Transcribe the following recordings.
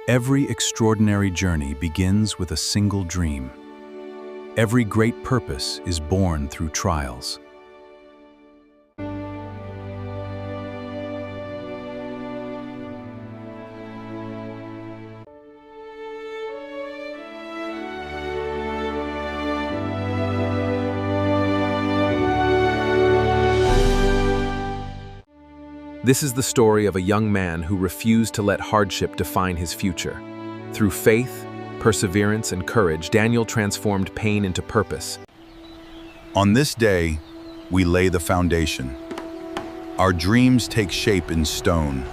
Every extraordinary journey begins with a single dream. Every great purpose is born through trials. This is the story of a young man who refused to let hardship define his future. Through faith, perseverance, and courage, Daniel transformed pain into purpose. On this day, we lay the foundation. Our dreams take shape in stone.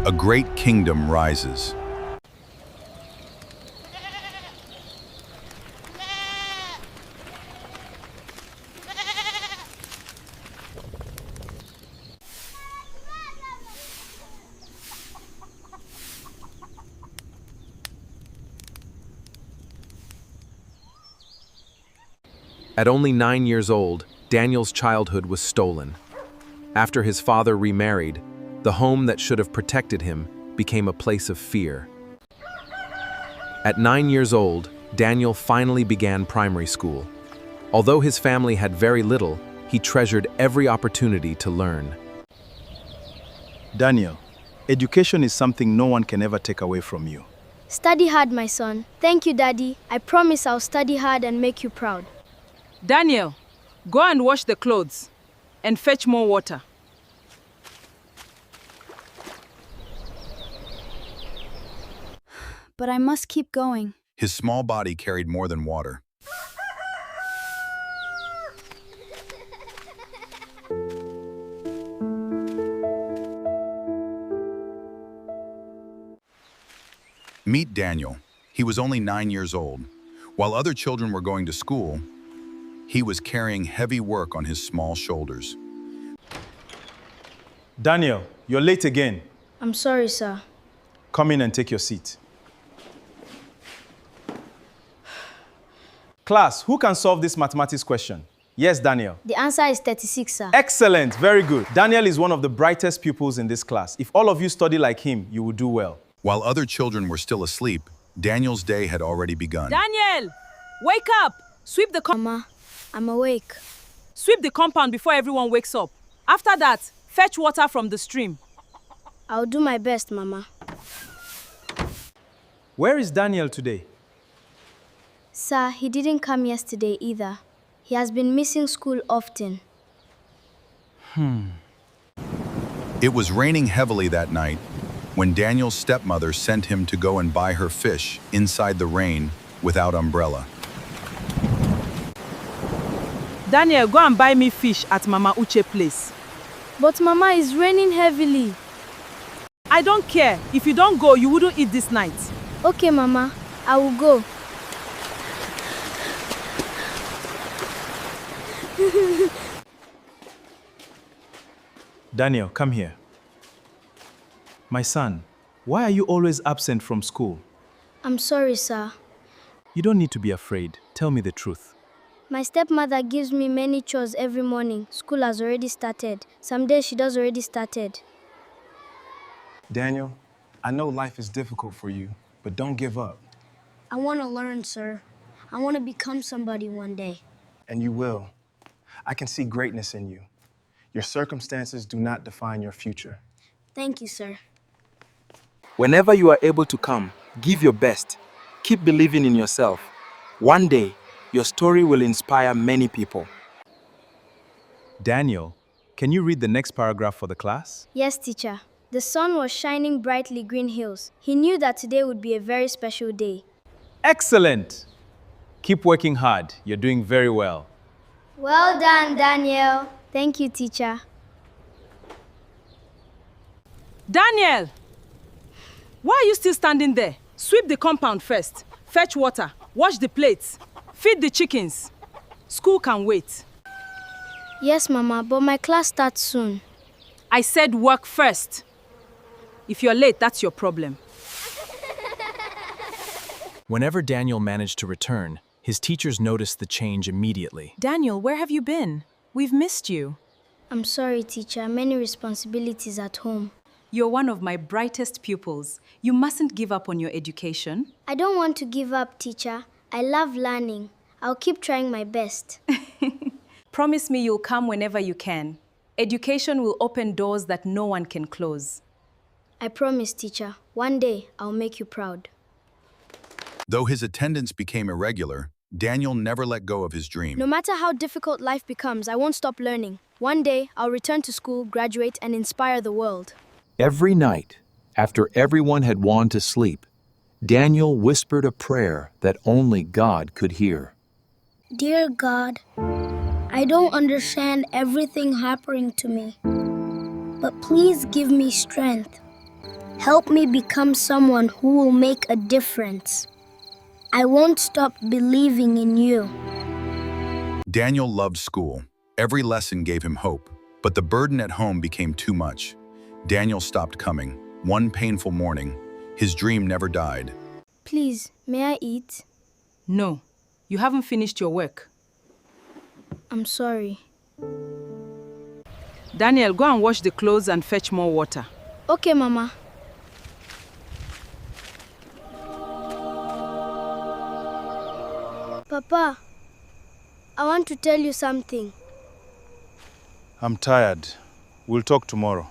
A great kingdom rises. At only 9 years old, Daniel's childhood was stolen. After his father remarried, the home that should have protected him became a place of fear. At 9 years old, Daniel finally began primary school. Although his family had very little, he treasured every opportunity to learn. Daniel, education is something no one can ever take away from you. Study hard, my son. Thank you, Daddy. I promise I'll study hard and make you proud. Daniel, go and wash the clothes and fetch more water. But I must keep going. His small body carried more than water. Meet Daniel. He was only 9 years old. While other children were going to school, he was carrying heavy work on his small shoulders. Daniel, you're late again. I'm sorry, sir. Come in and take your seat. Class, who can solve this mathematics question? Yes, Daniel. The answer is 36, sir. Excellent, very good. Daniel is one of the brightest pupils in this class. If all of you study like him, you will do well. While other children were still asleep, Daniel's day had already begun. Daniel, wake up! Sweep the Mama, I'm awake. Sweep the compound before everyone wakes up. After that, fetch water from the stream. I'll do my best, Mama. Where is Daniel today? Sir, he didn't come yesterday either. He has been missing school often. It was raining heavily that night when Daniel's stepmother sent him to go and buy her fish inside the rain without umbrella. Daniel, go and buy me fish at Mama Uche's place. But Mama, it's raining heavily. I don't care. If you don't go, you wouldn't eat this night. Okay, Mama, I will go. Daniel, come here. My son, why are you always absent from school? I'm sorry, sir. You don't need to be afraid. Tell me the truth. My stepmother gives me many chores every morning. School has already started. Some days she does already started. Daniel, I know life is difficult for you, but don't give up. I want to learn, sir. I want to become somebody one day. And you will. I can see greatness in you. Your circumstances do not define your future. Thank you, sir. Whenever you are able to come, give your best. Keep believing in yourself. One day, your story will inspire many people. Daniel, can you read the next paragraph for the class? Yes, teacher. The sun was shining brightly green hills. He knew that today would be a very special day. Excellent! Keep working hard. You're doing very well. Well done, Daniel. Thank you, teacher. Daniel! Why are you still standing there? Sweep the compound first. Fetch water. Wash the plates. Feed the chickens. School can wait. Yes, Mama, but my class starts soon. I said work first. If you're late, that's your problem. Whenever Daniel managed to return, his teachers noticed the change immediately. Daniel, where have you been? We've missed you. I'm sorry, teacher. Many responsibilities at home. You're one of my brightest pupils. You mustn't give up on your education. I don't want to give up, teacher. I love learning. I'll keep trying my best. Promise me you'll come whenever you can. Education will open doors that no one can close. I promise, teacher. One day, I'll make you proud. Though his attendance became irregular, Daniel never let go of his dream. No matter how difficult life becomes, I won't stop learning. One day, I'll return to school, graduate, and inspire the world. Every night, after everyone had gone to sleep, Daniel whispered a prayer that only God could hear. Dear God, I don't understand everything happening to me, but please give me strength. Help me become someone who will make a difference. I won't stop believing in you. Daniel loved school. Every lesson gave him hope, but the burden at home became too much. Daniel stopped coming. One painful morning, his dream never died. Please, may I eat? No, you haven't finished your work. I'm sorry. Daniel, go and wash the clothes and fetch more water. Okay, Mama. Papa, I want to tell you something. I'm tired. We'll talk tomorrow.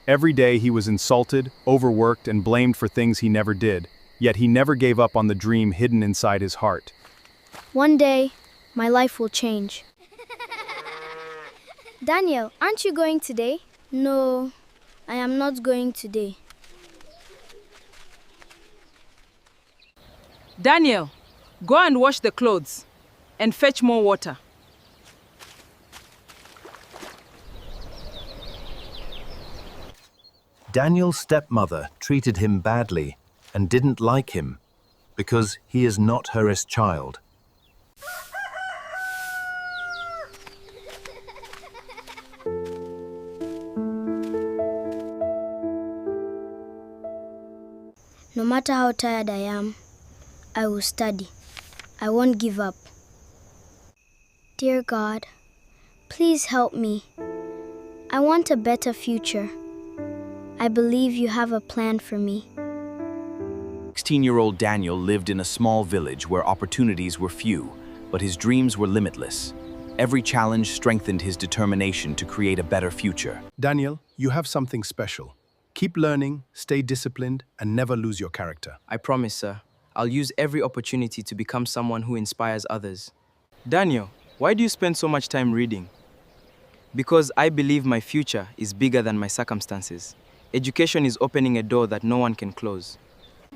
Every day he was insulted, overworked, and blamed for things he never did, yet he never gave up on the dream hidden inside his heart. One day, my life will change. Daniel, aren't you going today? No, I am not going today. Daniel, go and wash the clothes and fetch more water. Daniel's stepmother treated him badly and didn't like him because he is not her child. No matter how tired I am, I will study. I won't give up. Dear God, please help me. I want a better future. I believe you have a plan for me. 16-year-old Daniel lived in a small village where opportunities were few, but his dreams were limitless. Every challenge strengthened his determination to create a better future. Daniel, you have something special. Keep learning, stay disciplined, and never lose your character. I promise, sir. I'll use every opportunity to become someone who inspires others. Daniel, why do you spend so much time reading? Because I believe my future is bigger than my circumstances. Education is opening a door that no one can close.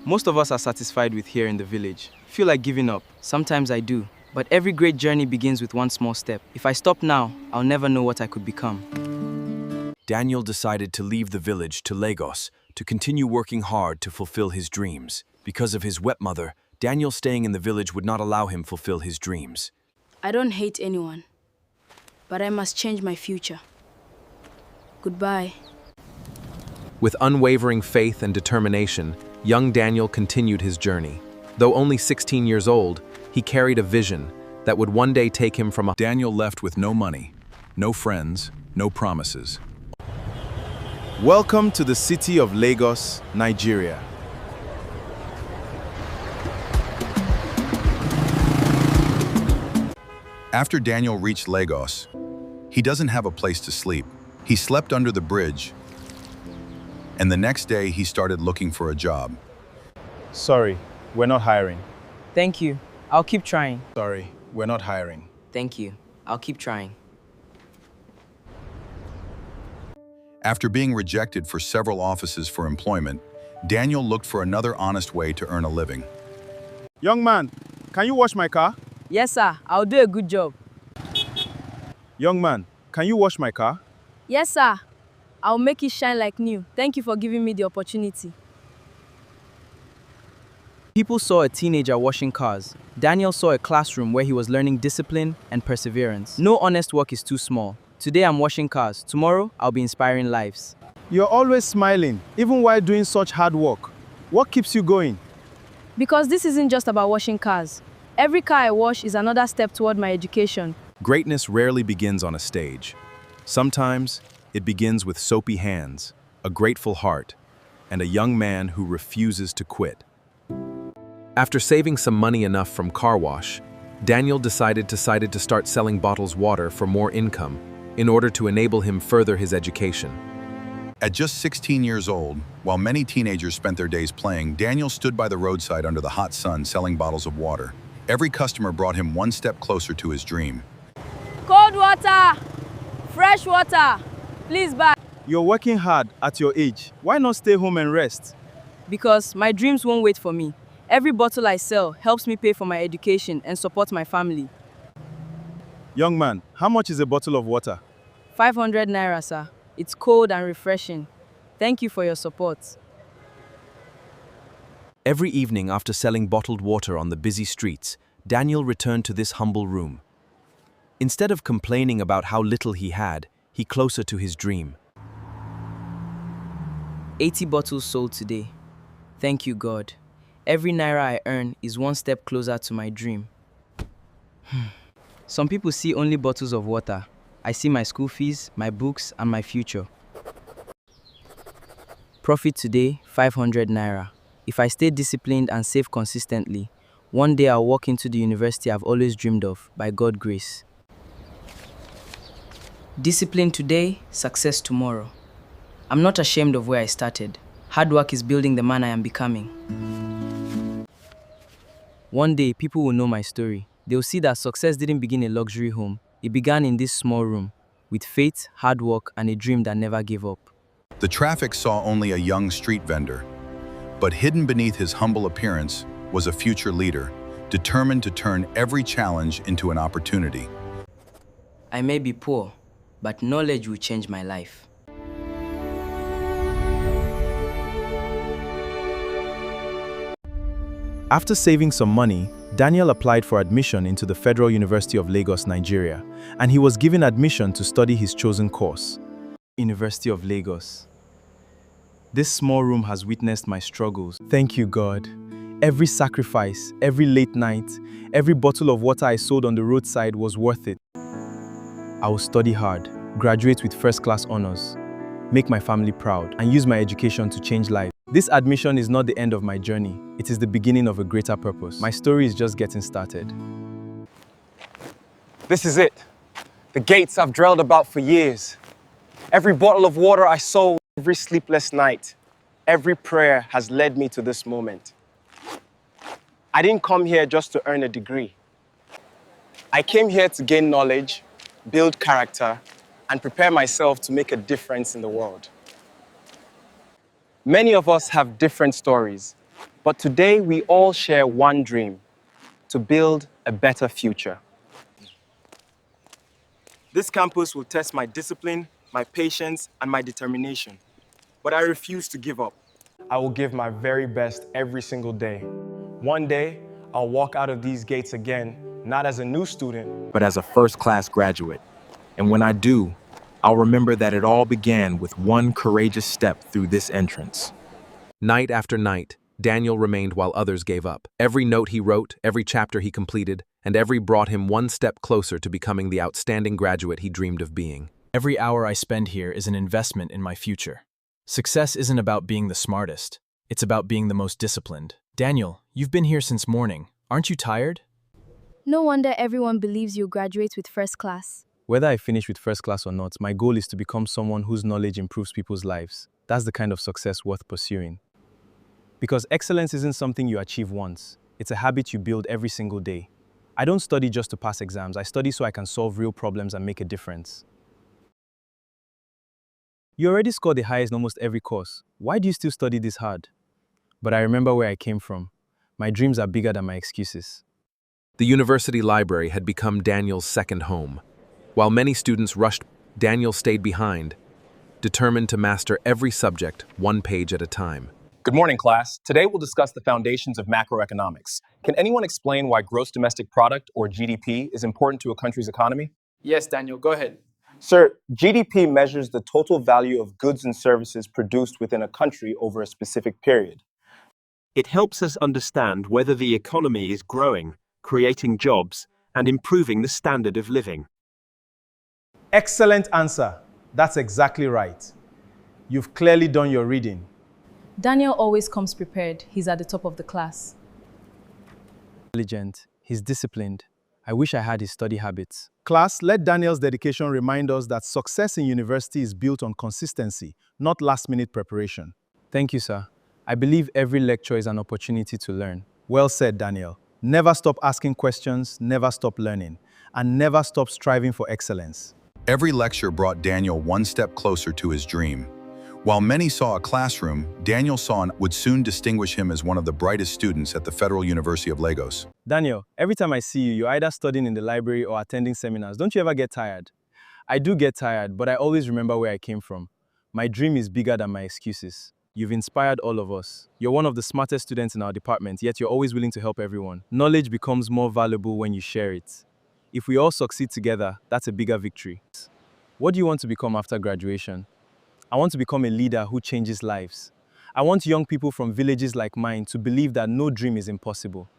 Most of us are satisfied with here in the village. Feel like giving up. Sometimes I do. But every great journey begins with one small step. If I stop now, I'll never know what I could become. Daniel decided to leave the village to Lagos to continue working hard to fulfill his dreams. Because of his stepmother, Daniel staying in the village would not allow him fulfill his dreams. I don't hate anyone, but I must change my future. Goodbye. With unwavering faith and determination, young Daniel continued his journey. Though only 16 years old, he carried a vision that would one day take him from a... Daniel left with no money, no friends, no promises. Welcome to the city of Lagos, Nigeria. After Daniel reached Lagos, he doesn't have a place to sleep. He slept under the bridge, and the next day he started looking for a job. Sorry, we're not hiring. Thank you. I'll keep trying. Sorry, we're not hiring. Thank you. I'll keep trying. After being rejected for several offices for employment, Daniel looked for another honest way to earn a living. Young man, can you wash my car? Yes, sir. I'll do a good job. Young man, can you wash my car? Yes, sir. I'll make it shine like new. Thank you for giving me the opportunity. People saw a teenager washing cars. Daniel saw a classroom where he was learning discipline and perseverance. No honest work is too small. Today I'm washing cars. Tomorrow I'll be inspiring lives. You're always smiling, even while doing such hard work. What keeps you going? Because this isn't just about washing cars. Every car I wash is another step toward my education. Greatness rarely begins on a stage. Sometimes, It begins with soapy hands, a grateful heart, and a young man who refuses to quit. After saving some money enough from car wash, Daniel decided to start selling bottles water for more income in order to enable him further his education. At just 16 years old, while many teenagers spent their days playing, Daniel stood by the roadside under the hot sun selling bottles of water. Every customer brought him one step closer to his dream. Cold water, fresh water, please buy. You're working hard at your age. Why not stay home and rest? Because my dreams won't wait for me. Every bottle I sell helps me pay for my education and support my family. Young man, how much is a bottle of water? 500 naira, sir. It's cold and refreshing. Thank you for your support. Every evening after selling bottled water on the busy streets, Daniel returned to this humble room. Instead of complaining about how little he had, he closer to his dream. 80 bottles sold today. Thank you, God. Every naira I earn is one step closer to my dream. Some people see only bottles of water. I see my school fees, my books, and my future. Profit today, 500 naira. If I stay disciplined and save consistently, one day I'll walk into the university I've always dreamed of, by God's grace. Discipline today, success tomorrow. I'm not ashamed of where I started. Hard work is building the man I am becoming. One day, people will know my story. They'll see that success didn't begin in a luxury home. It began in this small room, with faith, hard work, and a dream that never gave up. The traffic saw only a young street vendor, but hidden beneath his humble appearance was a future leader, determined to turn every challenge into an opportunity. I may be poor, but knowledge will change my life. After saving some money, Daniel applied for admission into the Federal University of Lagos, Nigeria, and he was given admission to study his chosen course. University of Lagos. This small room has witnessed my struggles. Thank you, God. Every sacrifice, every late night, every bottle of water I sold on the roadside was worth it. I will study hard, graduate with first-class honors, make my family proud, and use my education to change lives. This admission is not the end of my journey. It is the beginning of a greater purpose. My story is just getting started. This is it. The gates I've dreamed about for years. Every bottle of water I sold, every sleepless night, every prayer has led me to this moment. I didn't come here just to earn a degree. I came here to gain knowledge, build character, and prepare myself to make a difference in the world. Many of us have different stories, but today we all share one dream: to build a better future. This campus will test my discipline, my patience, and my determination, but I refuse to give up. I will give my very best every single day. One day, I'll walk out of these gates again, not as a new student, but as a first-class graduate. And when I do, I'll remember that it all began with one courageous step through this entrance. Night after night, Daniel remained while others gave up. Every note he wrote, every chapter he completed, and every brought him one step closer to becoming the outstanding graduate he dreamed of being. Every hour I spend here is an investment in my future. Success isn't about being the smartest. It's about being the most disciplined. Daniel, you've been here since morning. Aren't you tired? No wonder everyone believes you'll graduate with first class. Whether I finish with first class or not, my goal is to become someone whose knowledge improves people's lives. That's the kind of success worth pursuing. Because excellence isn't something you achieve once. It's a habit you build every single day. I don't study just to pass exams. I study so I can solve real problems and make a difference. You already scored the highest in almost every course. Why do you still study this hard? But I remember where I came from. My dreams are bigger than my excuses. The university library had become Daniel's second home. While many students rushed, Daniel stayed behind, determined to master every subject, one page at a time. Good morning, class. Today we'll discuss the foundations of macroeconomics. Can anyone explain why gross domestic product, or GDP, is important to a country's economy? Yes, Daniel, go ahead. Sir, GDP measures the total value of goods and services produced within a country over a specific period. It helps us understand whether the economy is growing, creating jobs, and improving the standard of living. Excellent answer. That's exactly right. You've clearly done your reading. Daniel always comes prepared. He's at the top of the class. Intelligent, he's disciplined. I wish I had his study habits. Class, let Daniel's dedication remind us that success in university is built on consistency, not last-minute preparation. Thank you, sir. I believe every lecture is an opportunity to learn. Well said, Daniel. Never stop asking questions, never stop learning, and never stop striving for excellence. Every lecture brought Daniel one step closer to his dream. While many saw a classroom, Daniel saw and would soon distinguish him as one of the brightest students at the Federal University of Lagos. Daniel, every time I see you, you're either studying in the library or attending seminars. Don't you ever get tired? I do get tired, but I always remember where I came from. My dream is bigger than my excuses. You've inspired all of us. You're one of the smartest students in our department, yet you're always willing to help everyone. Knowledge becomes more valuable when you share it. If we all succeed together, that's a bigger victory. What do you want to become after graduation? I want to become a leader who changes lives. I want young people from villages like mine to believe that no dream is impossible.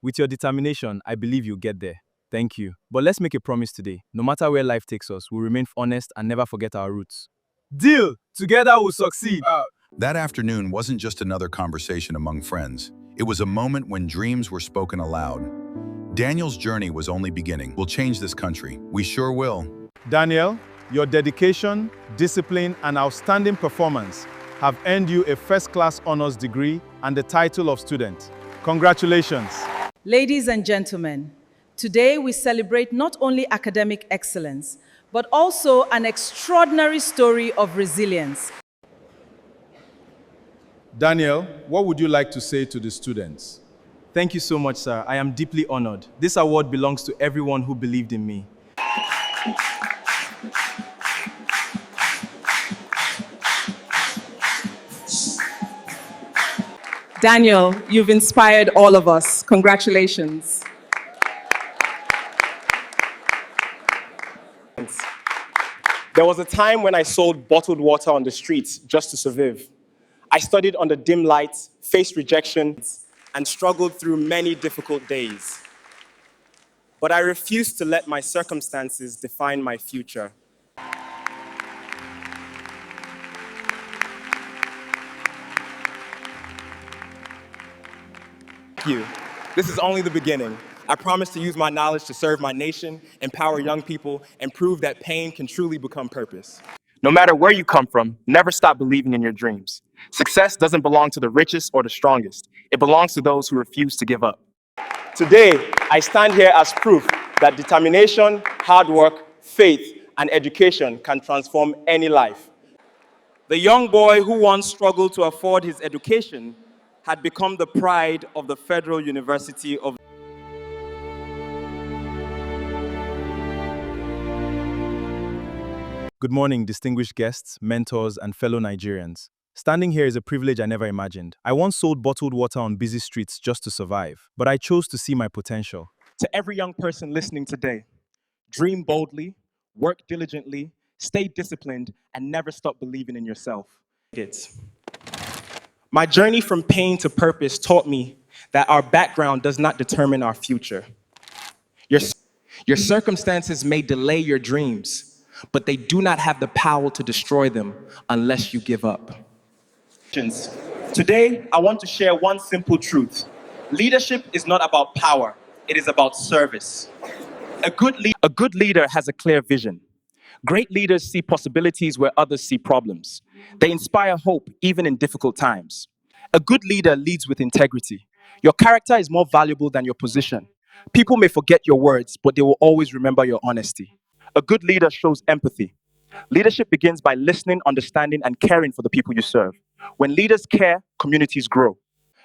With your determination, I believe you'll get there. Thank you. But let's make a promise today. No matter where life takes us, we'll remain honest and never forget our roots. Deal! Together we'll succeed! That afternoon wasn't just another conversation among friends. It was a moment when dreams were spoken aloud. Daniel's journey was only beginning. We'll change this country. We sure will. Daniel, your dedication, discipline, and outstanding performance have earned you a first-class honors degree and the title of student. Congratulations. Ladies and gentlemen, today we celebrate not only academic excellence, but also an extraordinary story of resilience. Daniel, what would you like to say to the students? Thank you so much, sir. I am deeply honored. This award belongs to everyone who believed in me. Daniel, you've inspired all of us. Congratulations. There was a time when I sold bottled water on the streets just to survive. I studied under dim lights, faced rejection, and struggled through many difficult days. But I refused to let my circumstances define my future. Thank you. This is only the beginning. I promise to use my knowledge to serve my nation, empower young people, and prove that pain can truly become purpose. No matter where you come from, never stop believing in your dreams. Success doesn't belong to the richest or the strongest. It belongs to those who refuse to give up. Today, I stand here as proof that determination, hard work, faith, and education can transform any life. The young boy who once struggled to afford his education had become the pride of the Federal University of Good morning, distinguished guests, mentors, and fellow Nigerians. Standing here is a privilege I never imagined. I once sold bottled water on busy streets just to survive, but I chose to see my potential. To every young person listening today, dream boldly, work diligently, stay disciplined, and never stop believing in yourself. My journey from pain to purpose taught me that our background does not determine our future. Your circumstances may delay your dreams, but they do not have the power to destroy them unless you give up. Today, I want to share one simple truth. Leadership is not about power, it is about service. A good leader has a clear vision. Great leaders see possibilities where others see problems. They inspire hope even in difficult times. A good leader leads with integrity. Your character is more valuable than your position. People may forget your words, but they will always remember your honesty. A good leader shows empathy. Leadership begins by listening, understanding, and caring for the people you serve. When leaders care, communities grow.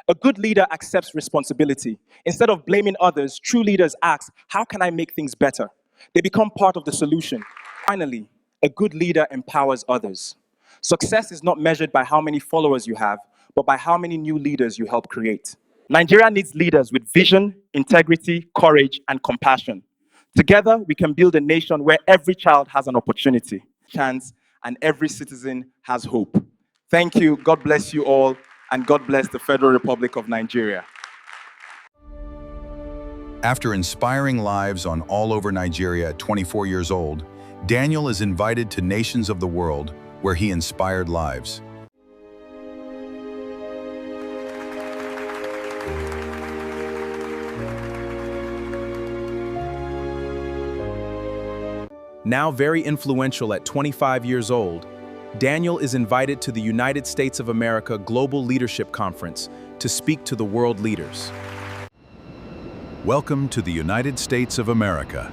A good leader accepts responsibility. Instead of blaming others, true leaders ask, how can I make things better? They become part of the solution. Finally, a good leader empowers others. Success is not measured by how many followers you have, but by how many new leaders you help create. Nigeria needs leaders with vision, integrity, courage, and compassion. Together, we can build a nation where every child has an opportunity, chance, and every citizen has hope. Thank you, God bless you all, and God bless the Federal Republic of Nigeria. After inspiring lives on all over Nigeria at 24 years old, Daniel is invited to nations of the world where he inspired lives. Now very influential at 25 years old, Daniel is invited to the United States of America Global Leadership Conference to speak to the world leaders. Welcome to the United States of America.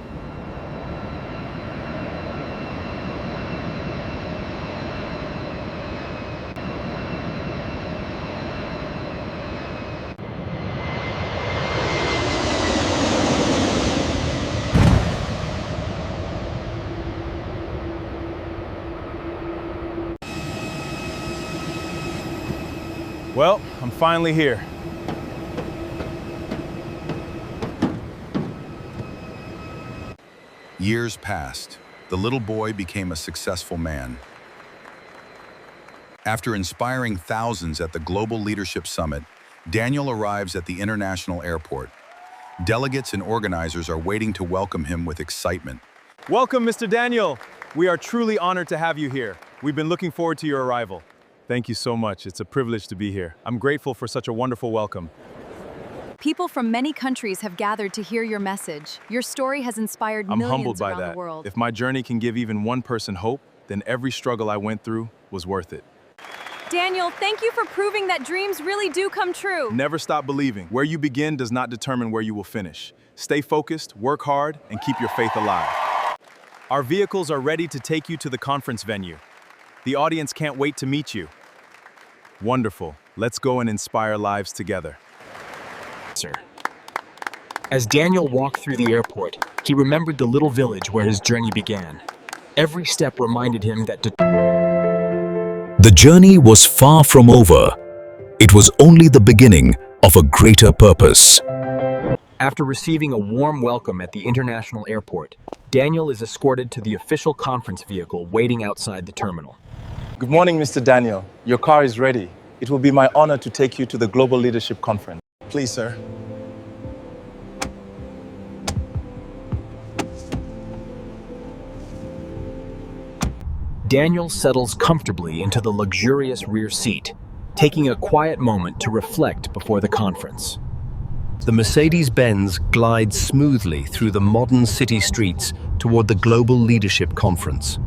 Well, I'm finally here. Years passed. The little boy became a successful man. After inspiring thousands at the Global Leadership Summit, Daniel arrives at the international airport. Delegates and organizers are waiting to welcome him with excitement. Welcome, Mr. Daniel. We are truly honored to have you here. We've been looking forward to your arrival. Thank you so much. It's a privilege to be here. I'm grateful for such a wonderful welcome. People from many countries have gathered to hear your message. Your story has inspired I'm millions humbled by around that. the world. If my journey can give even one person hope, then every struggle I went through was worth it. Daniel, thank you for proving that dreams really do come true. Never stop believing. Where you begin does not determine where you will finish. Stay focused, work hard, and keep your faith alive. Our vehicles are ready to take you to the conference venue. The audience can't wait to meet you. Wonderful. Let's go and inspire lives together. Sir. As Daniel walked through the airport, he remembered the little village where his journey began. Every step reminded him that the journey was far from over. It was only the beginning of a greater purpose. After receiving a warm welcome at the international airport, Daniel is escorted to the official conference vehicle waiting outside the terminal. Good morning, Mr. Daniel. Your car is ready. It will be my honor to take you to the Global Leadership Conference. Please, sir. Daniel settles comfortably into the luxurious rear seat, taking a quiet moment to reflect before the conference. The Mercedes-Benz glides smoothly through the modern city streets toward the Global Leadership Conference.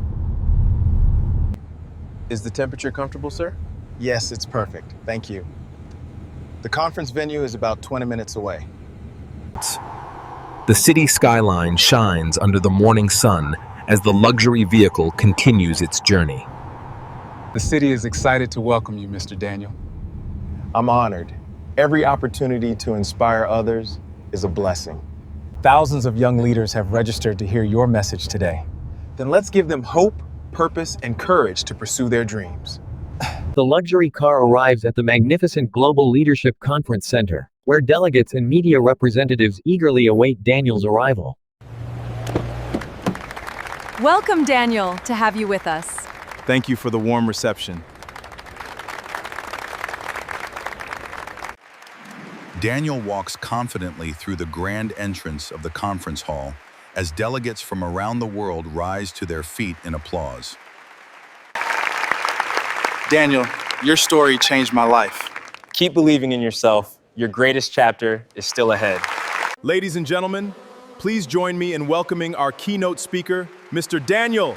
Is the temperature comfortable, sir? Yes, it's perfect. Thank you. The conference venue is about 20 minutes away. The city skyline shines under the morning sun as the luxury vehicle continues its journey. The city is excited to welcome you, Mr. Daniel. I'm honored. Every opportunity to inspire others is a blessing. Thousands of young leaders have registered to hear your message today. Then let's give them hope, purpose, and courage to pursue their dreams. The luxury car arrives at the magnificent Global Leadership Conference Center, where delegates and media representatives eagerly await Daniel's arrival. Welcome, Daniel, to have you with us. Thank you for the warm reception. Daniel walks confidently through the grand entrance of the conference hall as delegates from around the world rise to their feet in applause. Daniel, your story changed my life. Keep believing in yourself. Your greatest chapter is still ahead. Ladies and gentlemen, please join me in welcoming our keynote speaker, Mr. Daniel.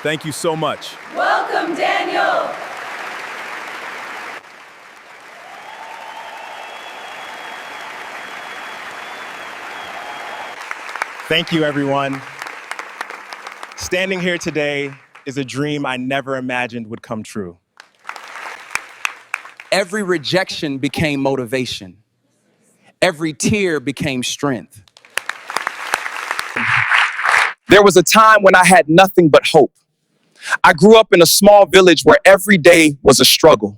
Thank you so much. Welcome, Daniel. Thank you, everyone. Standing here today is a dream I never imagined would come true. Every rejection became motivation. Every tear became strength. There was a time when I had nothing but hope. I grew up in a small village where every day was a struggle.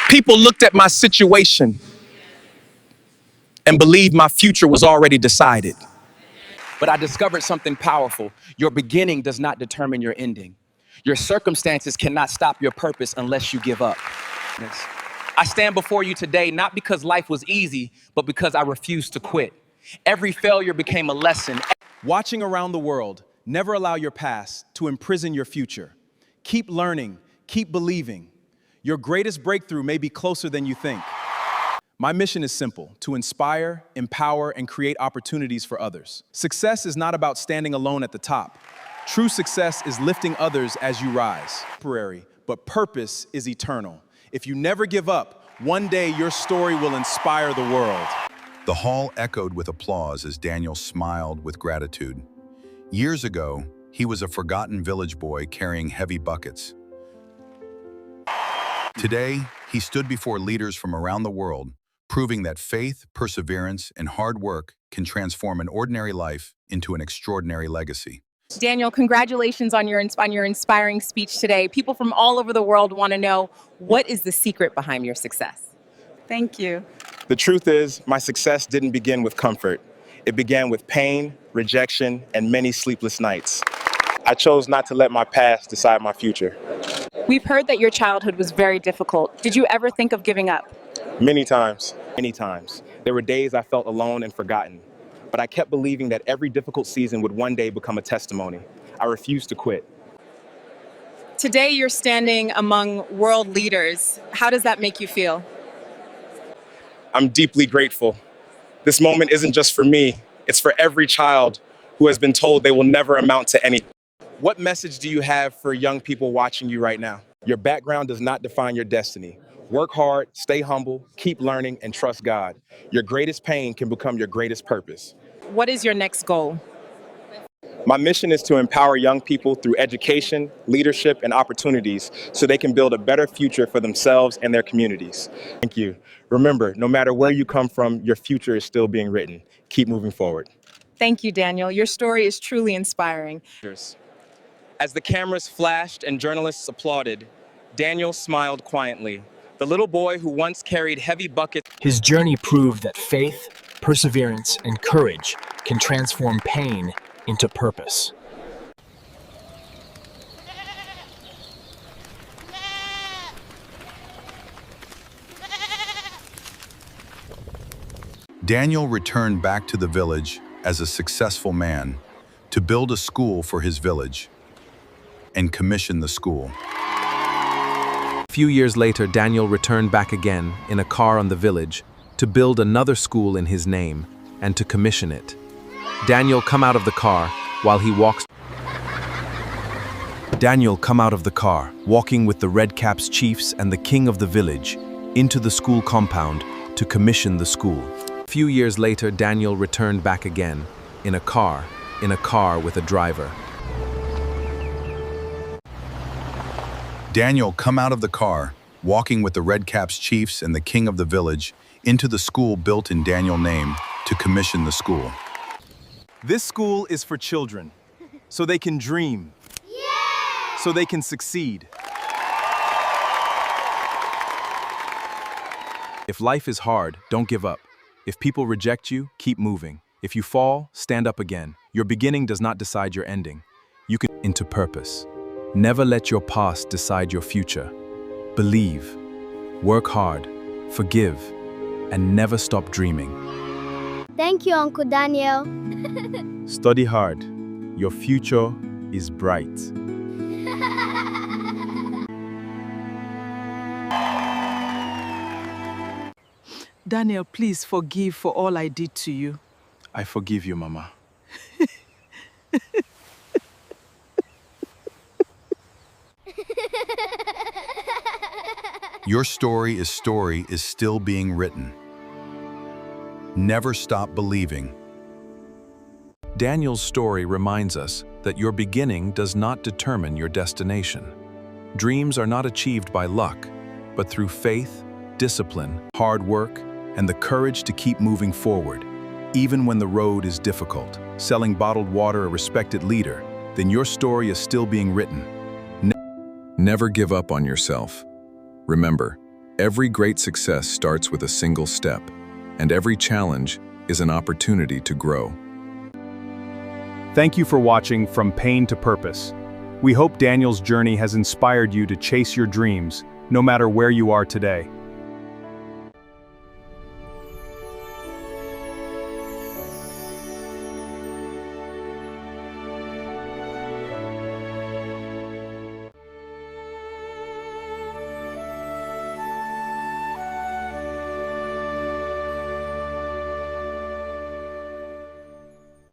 People looked at my situation and believed my future was already decided. But I discovered something powerful. Your beginning does not determine your ending. Your circumstances cannot stop your purpose unless you give up. I stand before you today not because life was easy, but because I refused to quit. Every failure became a lesson. Watching around the world, Never allow your past to imprison your future. Keep learning, keep believing. Your greatest breakthrough may be closer than you think. My mission is simple: to inspire, empower, and create opportunities for others. Success is not about standing alone at the top. True success is lifting others as you rise. Temporary, but purpose is eternal. If you never give up, one day your story will inspire the world. The hall echoed with applause as Daniel smiled with gratitude. Years ago, he was a forgotten village boy carrying heavy buckets. Today, he stood before leaders from around the world, proving that faith, perseverance, and hard work can transform an ordinary life into an extraordinary legacy. Daniel, congratulations on your inspiring speech today. People from all over the world want to know, what is the secret behind your success? Thank you. The truth is, my success didn't begin with comfort. It began with pain, rejection, and many sleepless nights. I chose not to let my past decide my future. We've heard that your childhood was very difficult. Did you ever think of giving up? Many times. There were days I felt alone and forgotten. But I kept believing that every difficult season would one day become a testimony. I refused to quit. Today you're standing among world leaders. How does that make you feel? I'm deeply grateful. This moment isn't just for me, it's for every child who has been told they will never amount to anything. What message do you have for young people watching you right now? Your background does not define your destiny. Work hard, stay humble, keep learning, and trust God. Your greatest pain can become your greatest purpose. What is your next goal? My mission is to empower young people through education, leadership, and opportunities so they can build a better future for themselves and their communities. Thank you. Remember, no matter where you come from, your future is still being written. Keep moving forward. Thank you, Daniel. Your story is truly inspiring. As the cameras flashed and journalists applauded, Daniel smiled quietly. The little boy who once carried heavy buckets. His journey proved that faith, perseverance, and courage can transform pain into purpose. Daniel returned back to the village as a successful man to build a school for his village and commission the school. A few years later, Daniel returned back again in a car on the village to build another school in his name and to commission it. Daniel come out of the car while he walks. Daniel come out of the car, walking with the Red Caps chiefs and the king of the village, into the school compound to commission the school. A few years later, Daniel returned back again in a car with a driver. Daniel come out of the car, walking with the Red Caps chiefs and the king of the village, into the school built in Daniel's name to commission the school. This school is for children, so they can dream, so they can succeed. If life is hard, don't give up. If people reject you, keep moving. If you fall, stand up again. Your beginning does not decide your ending. You can into purpose. Never let your past decide your future. Believe, work hard, forgive, and never stop dreaming. Thank you, Uncle Daniel. Study hard. Your future is bright. Daniel, please forgive for all I did to you. I forgive you, Mama. Your story is still being written. Never stop believing. Daniel's story reminds us that your beginning does not determine your destination. Dreams are not achieved by luck, but through faith, discipline, hard work, and the courage to keep moving forward, even when the road is difficult. Selling bottled water, a respected leader, then your story is still being written. Never give up on yourself. Remember, every great success starts with a single step, and every challenge is an opportunity to grow. Thank you for watching From Pain to Purpose. We hope Daniel's journey has inspired you to chase your dreams, no matter where you are today.